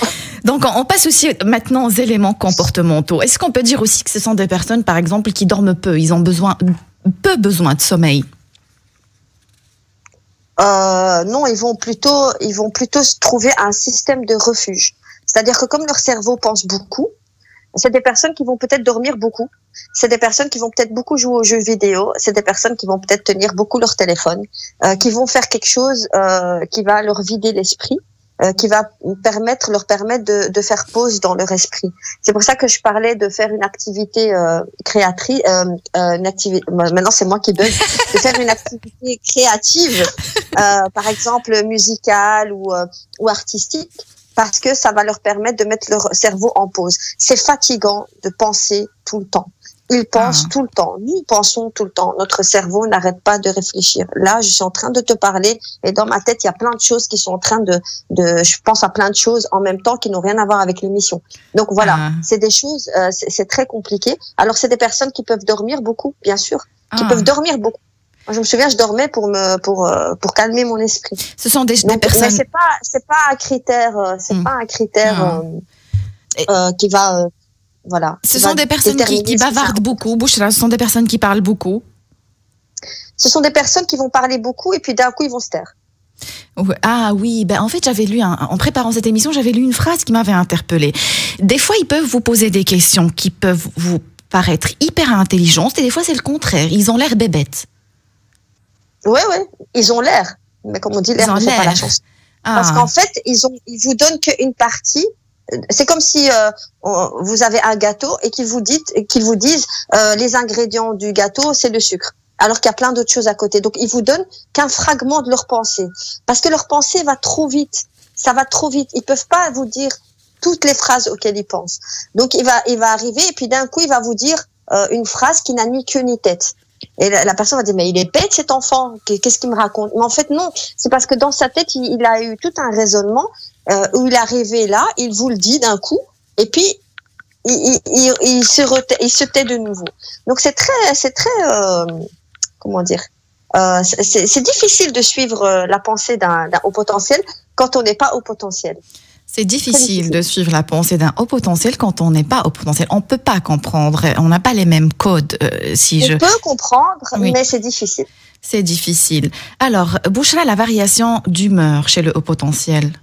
Donc, on passe aussi maintenant aux éléments comportementaux. Est-ce qu'on peut dire aussi que ce sont des personnes, par exemple, qui dorment peu, ils ont peu besoin de sommeil? Non, ils vont plutôt se trouver un système de refuge. C'est-à-dire que comme leur cerveau pense beaucoup, c'est des personnes qui vont peut-être dormir beaucoup. C'est des personnes qui vont peut-être beaucoup jouer aux jeux vidéo. C'est des personnes qui vont peut-être tenir beaucoup leur téléphone, qui vont faire quelque chose qui va leur vider l'esprit, qui va leur permettre de faire pause dans leur esprit. C'est pour ça que je parlais de faire une activité créatrice. Maintenant, c'est moi qui bug. De faire une activité créative, par exemple musicale ou artistique. Parce que ça va leur permettre de mettre leur cerveau en pause. C'est fatigant de penser tout le temps. Ils pensent tout le temps. Nous pensons tout le temps. Notre cerveau n'arrête pas de réfléchir. Là, je suis en train de te parler et dans ma tête, il y a plein de choses qui sont en train je pense à plein de choses en même temps qui n'ont rien à voir avec l'émission. Donc voilà, c'est des choses, c'est très compliqué. Alors c'est des personnes qui peuvent dormir beaucoup, bien sûr, qui peuvent dormir beaucoup. Moi, je me souviens, je dormais pour calmer mon esprit. Ce sont des personnes. Mais c'est pas un critère, qui va, voilà. Ce sont des personnes qui bavardent beaucoup. Bouchra, ce sont des personnes qui parlent beaucoup. Ce sont des personnes qui vont parler beaucoup et puis d'un coup ils vont se taire. Ah oui, en fait j'avais lu, en préparant cette émission, j'avais lu une phrase qui m'avait interpellée. Des fois ils peuvent vous poser des questions qui peuvent vous paraître hyper intelligentes et des fois c'est le contraire, ils ont l'air bébêtes. Ouais, ils ont l'air. Mais comme on dit, l'air ne fait pas la chance. Parce qu'en fait, ils vous donnent qu'une partie. C'est comme si vous avez un gâteau et qu'ils vous disent les ingrédients du gâteau, c'est le sucre. Alors qu'il y a plein d'autres choses à côté. Donc, ils vous donnent qu'un fragment de leur pensée. Parce que leur pensée va trop vite. Ça va trop vite. Ils peuvent pas vous dire toutes les phrases auxquelles ils pensent. Donc, il va arriver et puis d'un coup, il va vous dire une phrase qui n'a ni queue ni tête. Et la personne va dire, mais il est bête cet enfant, qu'est-ce qu'il me raconte? Mais en fait non, c'est parce que dans sa tête il a eu tout un raisonnement où il est arrivé là, il vous le dit d'un coup et puis il se tait de nouveau. Donc c'est très comment dire, c'est difficile de suivre la pensée d'un haut potentiel quand on n'est pas haut potentiel. C'est difficile de suivre la pensée d'un haut potentiel quand on n'est pas haut potentiel. On ne peut pas comprendre, on n'a pas les mêmes codes. On peut comprendre, oui. Mais c'est difficile. C'est difficile. Alors, Bouchra, la variation d'humeur chez le haut potentiel?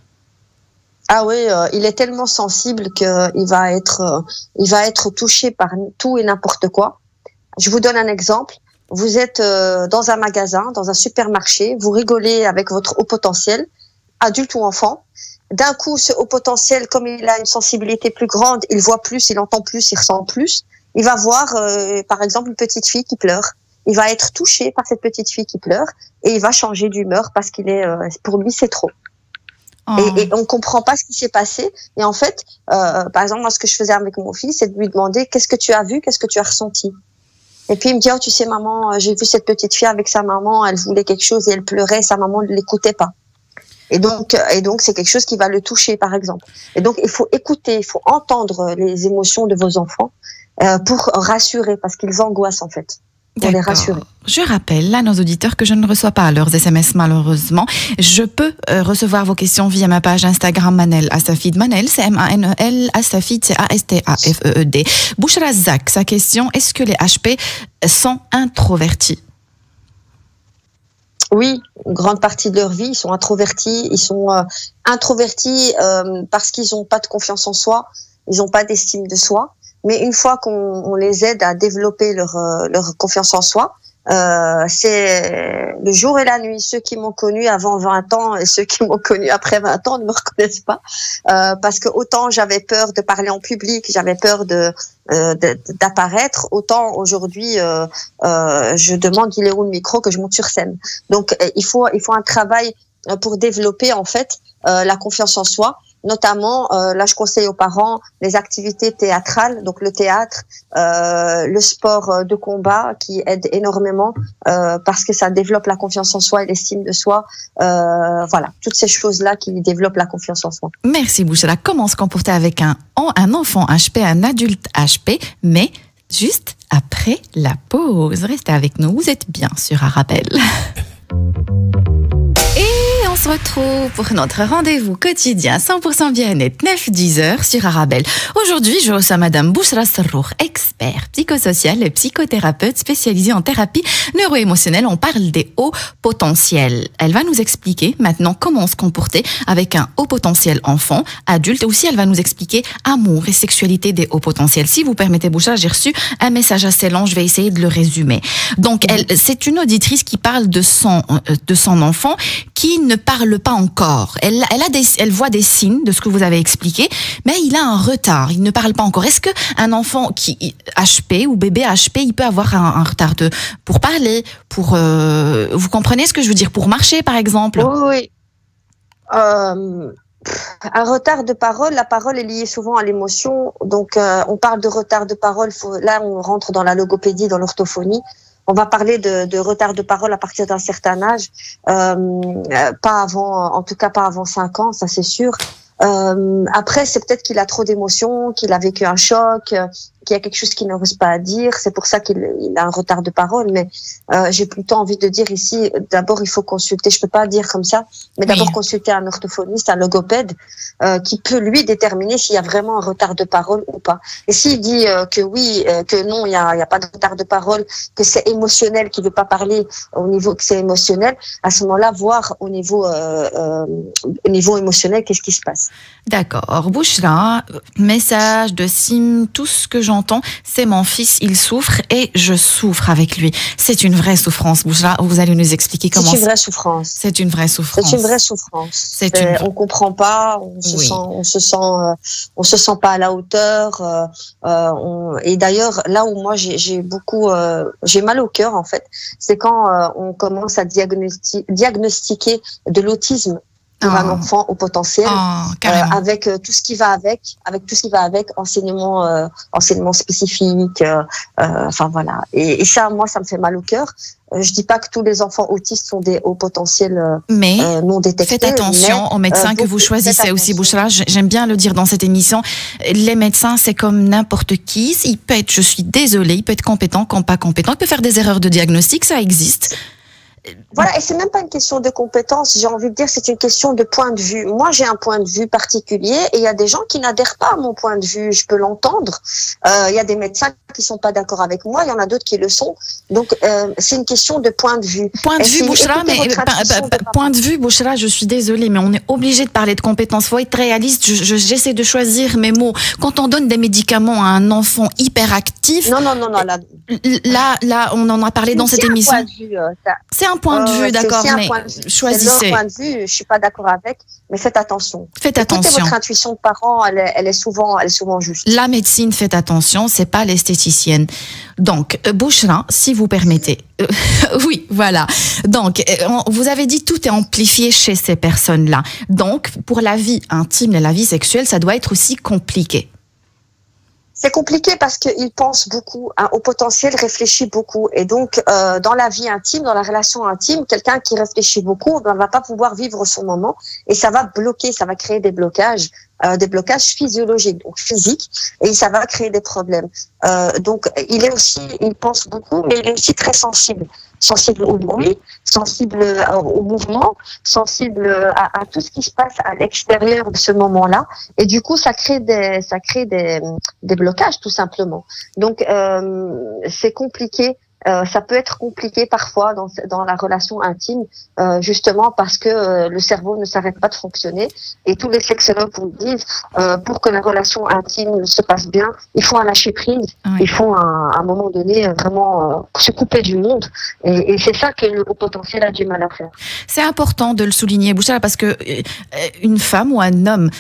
Ah oui, il est tellement sensible qu'il va être touché par tout et n'importe quoi. Je vous donne un exemple. Vous êtes dans un magasin, dans un supermarché, vous rigolez avec votre haut potentiel, adulte ou enfant. D'un coup, ce haut potentiel, comme il a une sensibilité plus grande, il voit plus, il entend plus, il ressent plus. Il va voir, par exemple, une petite fille qui pleure. Il va être touché par cette petite fille qui pleure et il va changer d'humeur parce pour lui, c'est trop. Oh. Et on comprend pas ce qui s'est passé. Et en fait, par exemple, moi, ce que je faisais avec mon fils, c'est de lui demander qu'est-ce que tu as vu, qu'est-ce que tu as ressenti. Et puis il me dit, oh, tu sais, maman, j'ai vu cette petite fille avec sa maman, elle voulait quelque chose et elle pleurait, sa maman ne l'écoutait pas. Et donc, c'est quelque chose qui va le toucher, par exemple. Et donc, il faut écouter, il faut entendre les émotions de vos enfants pour rassurer, parce qu'ils angoissent, en fait. Pour les rassurer. Je rappelle à nos auditeurs que je ne reçois pas leurs SMS, malheureusement. Je peux recevoir vos questions via ma page Instagram Manel Astafid. Manel, c'est M-A-N-E-L, Astafid, c'est A-S-T-A-F-E-E-D. Bouchra Zak, sa question, est-ce que les HP sont introvertis? Oui, une grande partie de leur vie, ils sont introvertis. Ils sont introvertis parce qu'ils n'ont pas de confiance en soi, ils n'ont pas d'estime de soi. Mais une fois qu'on les aide à développer leur confiance en soi, c'est le jour et la nuit. Ceux qui m'ont connu avant 20 ans et ceux qui m'ont connu après 20 ans ne me reconnaissent pas. Parce que autant j'avais peur de parler en public, j'avais peur d'apparaître, autant aujourd'hui je demande il est où le micro que je monte sur scène. Donc il faut un travail pour développer en fait la confiance en soi. notamment, là je conseille aux parents les activités théâtrales, donc le théâtre, le sport de combat qui aide énormément parce que ça développe la confiance en soi et l'estime de soi. Voilà, toutes ces choses-là qui développent la confiance en soi. Merci Bouchra. Comment se comporter avec un enfant HP, un adulte HP, mais juste après la pause. Restez avec nous, vous êtes bien sur Arabelle. Et on se retrouve pour notre rendez-vous quotidien 100% bien-être 9-10 heures sur Arabelle. Aujourd'hui, je reçois Madame Bouchra Serrour, expert psychosocial et psychothérapeute spécialisée en thérapie neuro-émotionnelle. On parle des hauts potentiels. Elle va nous expliquer maintenant comment se comporter avec un haut potentiel enfant, adulte. Et aussi, elle va nous expliquer amour et sexualité des hauts potentiels. Si vous permettez, Bouchra, j'ai reçu un message assez long. Je vais essayer de le résumer. Donc, c'est une auditrice qui parle de son enfant qui ne parle pas encore. Elle voit des signes de ce que vous avez expliqué, mais il a un retard. Il ne parle pas encore. Est-ce que un enfant qui HP ou bébé HP, il peut avoir un retard pour parler, vous comprenez ce que je veux dire, pour marcher par exemple? Oui. Un retard de parole, la parole est liée souvent à l'émotion. Donc, on parle de retard de parole. Là, on rentre dans la logopédie, dans l'orthophonie. On va parler de retard de parole à partir d'un certain âge, pas avant, en tout cas pas avant 5 ans, ça c'est sûr. Après, c'est peut-être qu'il a trop d'émotions, qu'il a vécu un choc, qu'il y a quelque chose qu'il n'ose pas à dire. C'est pour ça qu'il a un retard de parole. Mais j'ai plutôt envie de dire ici, d'abord, il faut consulter. Je peux pas dire comme ça, mais d'abord consulter un orthophoniste, un logopède, qui peut lui déterminer s'il y a vraiment un retard de parole ou pas. Et s'il dit que oui, que non, il y a pas de retard de parole, que c'est émotionnel, qu'il veut pas parler au niveau que c'est émotionnel, à ce moment-là, voir au niveau émotionnel, qu'est-ce qui se passe. D'accord. Bouchra, message de Sim, tout ce que j'entends, c'est mon fils, il souffre et je souffre avec lui. C'est une vraie souffrance, Bouchra. Vous allez nous expliquer comment. C'est une vraie souffrance. C'est une vraie souffrance. C'est une vraie souffrance. On comprend pas, on se sent pas à la hauteur. Et d'ailleurs, là où moi j'ai mal au cœur en fait, c'est quand on commence à diagnostiquer de l'autisme pour un enfant au potentiel, avec tout ce qui va avec enseignement spécifique, enfin voilà. Et ça, moi, ça me fait mal au cœur. Je dis pas que tous les enfants autistes sont des hauts potentiels non détectés. Faites attention aux médecins que vous choisissez aussi, Bouchra. J'aime bien le dire dans cette émission. Les médecins, c'est comme n'importe qui. Il peut être, je suis désolée, il peut être compétent, comme pas compétent. Il peut faire des erreurs de diagnostic, ça existe. Voilà, et c'est même pas une question de compétence, j'ai envie de dire, c'est une question de point de vue. Moi, j'ai un point de vue particulier et il y a des gens qui n'adhèrent pas à mon point de vue, je peux l'entendre. Il y a des médecins qui sont pas d'accord avec moi, il y en a d'autres qui le sont. Donc, c'est une question de point de vue. Point de vue, Bouchra, point de vue, Bouchra, je suis désolée, mais on est obligé de parler de compétences. Faut être réaliste, j'essaie de choisir mes mots. Quand on donne des médicaments à un enfant hyperactif. Non. Là, on en a parlé dans cette émission. C'est un point de vue, d'accord, mais choisissez. C'est leur point de vue, je suis pas d'accord avec, mais faites attention. Faites attention. Écoutez votre intuition de parent, elle est souvent juste. La médecine, faites attention, c'est pas l'esthéticienne. Donc, Bouchra, si vous permettez. Oui, voilà. Donc, vous avez dit tout est amplifié chez ces personnes-là. Donc, pour la vie intime et la vie sexuelle, ça doit être aussi compliqué. C'est compliqué parce qu'il pense beaucoup, au potentiel réfléchit beaucoup. Et donc, dans la vie intime, dans la relation intime, quelqu'un qui réfléchit beaucoup ne va pas pouvoir vivre son moment et ça va bloquer, ça va créer des blocages physiologiques, donc physiques, et ça va créer des problèmes. Donc, il pense beaucoup, mais il est aussi très sensible au bruit, sensible au mouvement, sensible à tout ce qui se passe à l'extérieur de ce moment-là. Et du coup, ça crée des blocages, tout simplement. Donc, c'est compliqué. Ça peut être compliqué parfois dans la relation intime, justement parce que le cerveau ne s'arrête pas de fonctionner. Et tous les sexologues vous le disent, pour que la relation intime se passe bien, il faut un lâcher prise, il faut à un moment donné vraiment se couper du monde. Et c'est ça que le haut potentiel a du mal à faire. C'est important de le souligner, Bouchra, parce que une femme ou un homme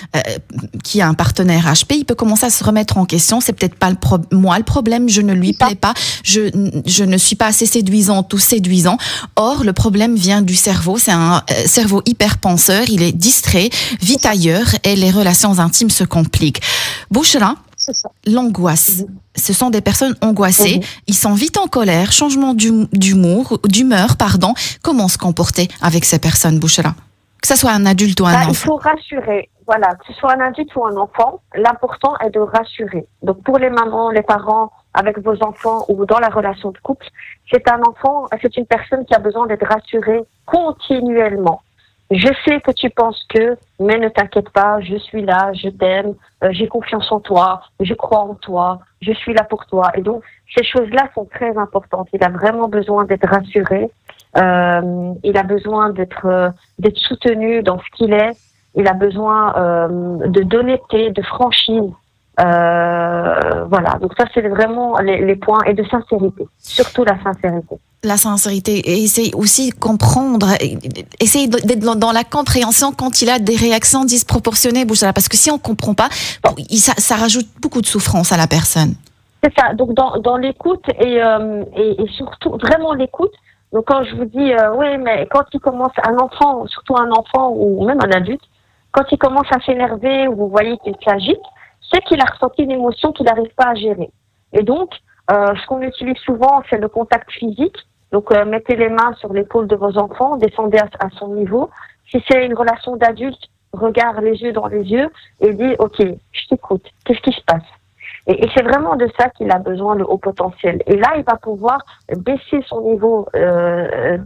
qui a un partenaire HP, il peut commencer à se remettre en question. C'est peut-être pas moi le problème, je ne lui plais pas, je ne suis pas assez séduisante ou séduisant. Or, le problème vient du cerveau. C'est un cerveau hyper penseur. Il est distrait, vite ailleurs et les relations intimes se compliquent. Bouchra, l'angoisse. Ce sont des personnes angoissées. Ils sont vite en colère, changement d'humeur, pardon. Comment se comporter avec ces personnes, Bouchra? Que ce soit un adulte ou un enfant. Il faut rassurer. Voilà, que ce soit un adulte ou un enfant, l'important est de rassurer. Donc pour les mamans, les parents, avec vos enfants ou dans la relation de couple, c'est un enfant, c'est une personne qui a besoin d'être rassurée continuellement. Je sais que tu penses que, mais ne t'inquiète pas, je suis là, je t'aime, j'ai confiance en toi, je crois en toi, je suis là pour toi. Et donc, ces choses-là sont très importantes. Il a vraiment besoin d'être rassuré. Il a besoin d'être soutenu dans ce qu'il est. Il a besoin d'honnêteté, de franchise. Voilà, donc ça c'est vraiment les points, et de sincérité, surtout la sincérité. La sincérité, et essayer aussi comprendre, essayer d'être dans la compréhension quand il a des réactions disproportionnées, Bouchra, parce que si on comprend pas, ça rajoute beaucoup de souffrance à la personne. C'est ça, donc dans l'écoute et surtout vraiment l'écoute. Donc quand je vous dis oui, mais quand il commence, un enfant, surtout un enfant ou même un adulte, quand il commence à s'énerver ou vous voyez qu'il s'agite, c'est qu'il a ressenti une émotion qu'il n'arrive pas à gérer. Et donc, ce qu'on utilise souvent, c'est le contact physique. Donc, mettez les mains sur l'épaule de vos enfants, descendez à son niveau. Si c'est une relation d'adulte, regarde les yeux dans les yeux et dis, OK, je t'écoute, qu'est-ce qui se passe? Et c'est vraiment de ça qu'il a besoin, le haut potentiel. Et là, il va pouvoir baisser son niveau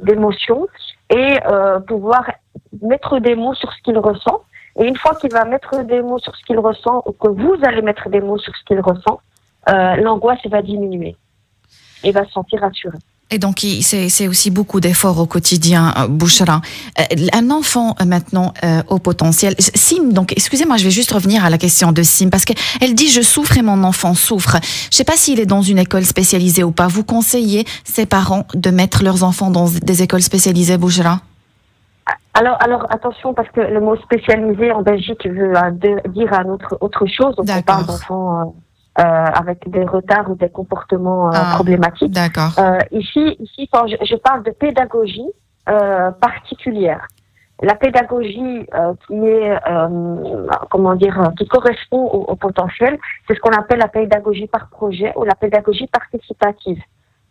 d'émotion et pouvoir mettre des mots sur ce qu'il ressent. Et une fois qu'il va mettre des mots sur ce qu'il ressent, ou que vous allez mettre des mots sur ce qu'il ressent, l'angoisse va diminuer et va se sentir rassuré. Et donc, c'est aussi beaucoup d'efforts au quotidien, Bouchra. Un enfant, maintenant, au potentiel. Sim, donc, excusez-moi, je vais juste revenir à la question de Sim, parce qu'elle dit « je souffre et mon enfant souffre ». Je ne sais pas s'il est dans une école spécialisée ou pas. Vous conseillez ses parents de mettre leurs enfants dans des écoles spécialisées, Bouchra? Alors attention, parce que le mot spécialisé en Belgique veut dire autre chose. Donc, on parle d'enfants avec des retards ou des comportements problématiques. D'accord. Ici, quand je parle de pédagogie particulière, la pédagogie qui est, qui correspond au potentiel, c'est ce qu'on appelle la pédagogie par projet ou la pédagogie participative.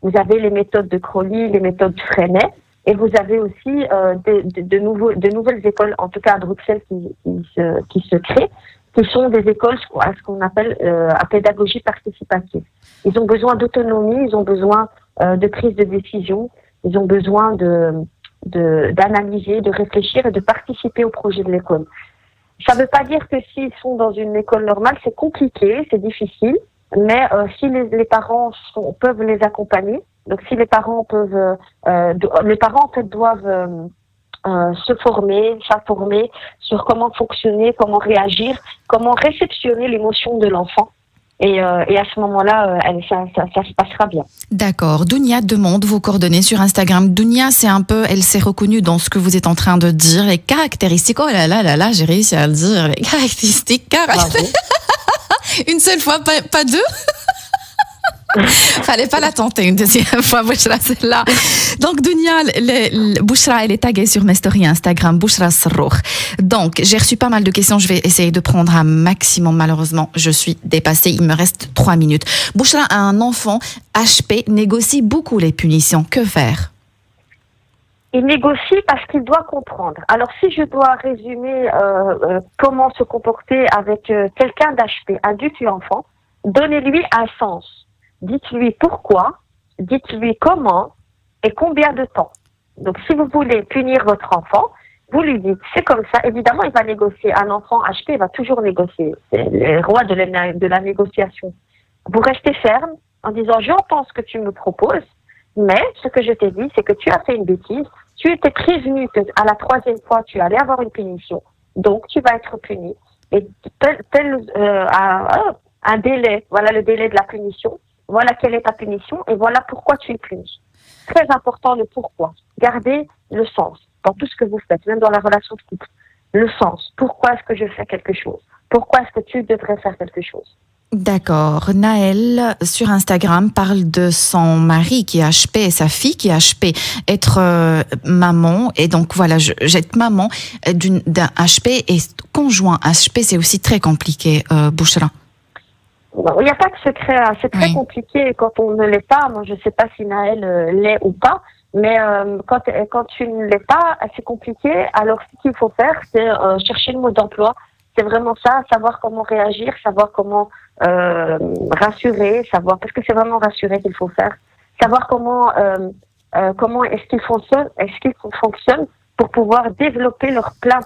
Vous avez les méthodes de Crowley, les méthodes Freinet, et vous avez aussi de nouvelles écoles, en tout cas à Bruxelles, qui se créent, qui sont des écoles à ce qu'on appelle à pédagogie participative. Ils ont besoin d'autonomie, ils ont besoin de prise de décision, ils ont besoin d'analyser, de réfléchir et de participer au projet de l'école. Ça ne veut pas dire que s'ils sont dans une école normale, c'est compliqué, c'est difficile, mais si les parents peuvent les accompagner, donc si les parents peuvent, les parents en fait doivent s'informer sur comment fonctionner, comment réagir, comment réceptionner l'émotion de l'enfant. Et à ce moment-là, ça se passera bien. D'accord. Dounia demande vos coordonnées sur Instagram. Dounia, elle s'est reconnue dans ce que vous êtes en train de dire. Les caractéristiques, oh là là, j'ai réussi à le dire. Les caractéristiques, une seule fois, pas deux. Fallait pas la tenter une deuxième fois, Bouchra, celle-là. Donc, Dounia, Bouchra, elle est taguée sur mes stories Instagram, Bouchra Serroukh. Donc, j'ai reçu pas mal de questions. Je vais essayer de prendre un maximum. Malheureusement, je suis dépassée. Il me reste 3 minutes. Bouchra, un enfant HP négocie beaucoup les punitions. Que faire? Il négocie parce qu'il doit comprendre. Alors, si je dois résumer comment se comporter avec quelqu'un d'HP, adulte ou enfant, donnez-lui un sens. Dites-lui pourquoi, dites-lui comment et combien de temps. Donc, si vous voulez punir votre enfant, vous lui dites, c'est comme ça. Évidemment, il va négocier. Un enfant HP, il va toujours négocier. C'est le roi de la négociation. Vous restez ferme en disant, j'entends ce que tu me proposes, mais ce que je t'ai dit, c'est que tu as fait une bêtise. Tu étais prévenu qu'à la 3e fois, tu allais avoir une punition. Donc, tu vas être puni. Et un délai, voilà le délai de la punition. Voilà quelle est ta punition et voilà pourquoi tu es puni. Très important le pourquoi. Gardez le sens dans tout ce que vous faites, même dans la relation de couple. Le sens. Pourquoi est-ce que je fais quelque chose? Pourquoi est-ce que tu devrais faire quelque chose? D'accord. Naël, sur Instagram, parle de son mari qui est HP et sa fille qui est HP, être maman. Et donc, voilà, j'être maman d'un HP et conjoint HP, c'est aussi très compliqué, Bouchra. Il n'y a pas de secret, hein. C'est très compliqué quand on ne l'est pas. Moi, je ne sais pas si Naël l'est ou pas, mais quand tu ne l'es pas, c'est compliqué. Alors, ce qu'il faut faire, c'est chercher le mode d'emploi. C'est vraiment ça, savoir comment réagir, savoir comment rassurer, savoir, parce que c'est vraiment rassurer qu'il faut faire, savoir comment est-ce qu'ils fonctionnent pour pouvoir développer leur plein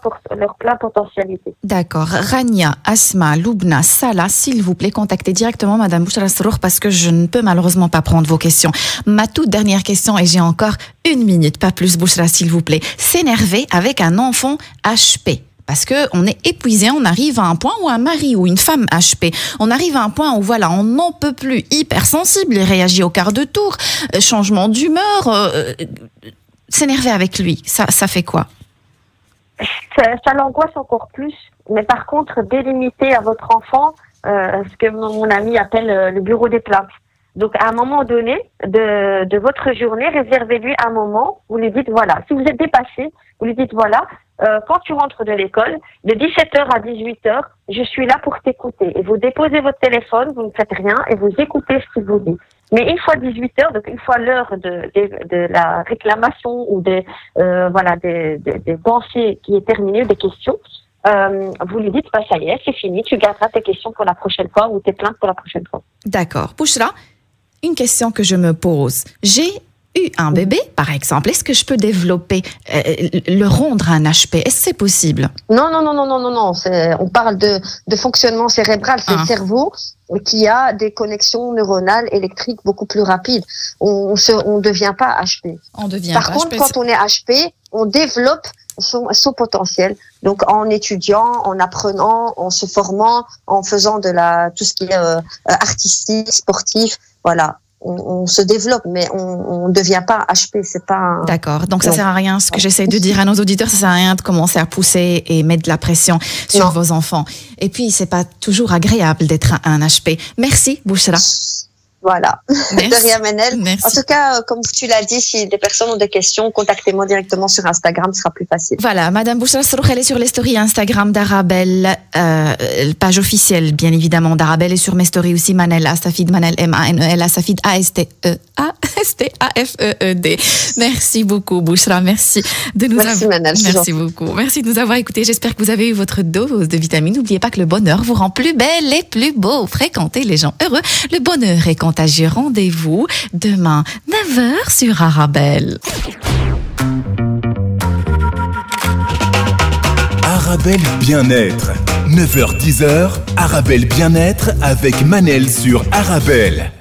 potentialité. D'accord. Rania, Asma, Loubna, Salah, s'il vous plaît, contactez directement Madame Bouchra Srour parce que je ne peux malheureusement pas prendre vos questions. Ma toute dernière question, et j'ai encore 1 minute, pas plus, Bouchra, s'il vous plaît. S'énerver avec un enfant HP. Parce que on est épuisé, on arrive à un point où un mari ou une femme HP, on arrive à un point où voilà, on n'en peut plus, hypersensible, il réagit au quart de tour, changement d'humeur, s'énerver avec lui, ça fait quoi? Ça l'angoisse encore plus, mais par contre, délimiter à votre enfant ce que mon ami appelle le bureau des plaintes. Donc, à un moment donné de votre journée, réservez-lui un moment, vous lui dites, voilà, si vous êtes dépassé, vous lui dites, voilà, quand tu rentres de l'école, de 17h à 18h, je suis là pour t'écouter. Et vous déposez votre téléphone, vous ne faites rien, et vous écoutez ce qu'il vous dit. Mais une fois 18h, donc une fois l'heure de la réclamation ou des pensées qui est terminée, des questions, vous lui dites, bah, ça y est, c'est fini, tu garderas tes questions pour la prochaine fois ou tes plaintes pour la prochaine fois. D'accord. Bouchra, une question que je me pose. J'ai eu un bébé, par exemple. Est-ce que je peux développer, le rendre un HP? Est-ce que c'est possible? Non. On parle de fonctionnement cérébral. C'est le cerveau qui a des connexions neuronales électriques beaucoup plus rapides. On devient pas HP. Par contre, quand on est HP, on développe son potentiel. Donc, en étudiant, en apprenant, en se formant, en faisant tout ce qui est artistique, sportif, voilà. On se développe, mais on ne devient pas HP, c'est pas... D'accord, donc ça sert à rien, ce que j'essaie de dire à nos auditeurs, ça sert à rien de commencer à pousser et mettre de la pression sur vos enfants. Et puis, c'est pas toujours agréable d'être un HP. Merci, Bouchra. Voilà. Merci. De rien, Manel. Merci. En tout cas, comme tu l'as dit, si des personnes ont des questions, contactez-moi directement sur Instagram, ce sera plus facile. Voilà, Madame Bouchra Srour, elle est sur les stories Instagram d'Arabelle, page officielle, bien évidemment, d'Arabelle, et sur mes stories aussi, Manel Astafid, Manel M-A-N-E-L, Astafid A-S-T-E-A-S-T-A-F-E-E-D. Merci beaucoup, Bouchra, merci de nous Merci, Manel. Merci beaucoup. Merci de nous avoir écoutés. J'espère que vous avez eu votre dose de vitamines. N'oubliez pas que le bonheur vous rend plus belle et plus beau. Fréquentez les gens heureux. Le bonheur est contagieux. Rendez-vous demain 9h sur Arabelle. Arabelle Bien-être. 9h-10h, Arabelle Bien-être avec Manel sur Arabelle.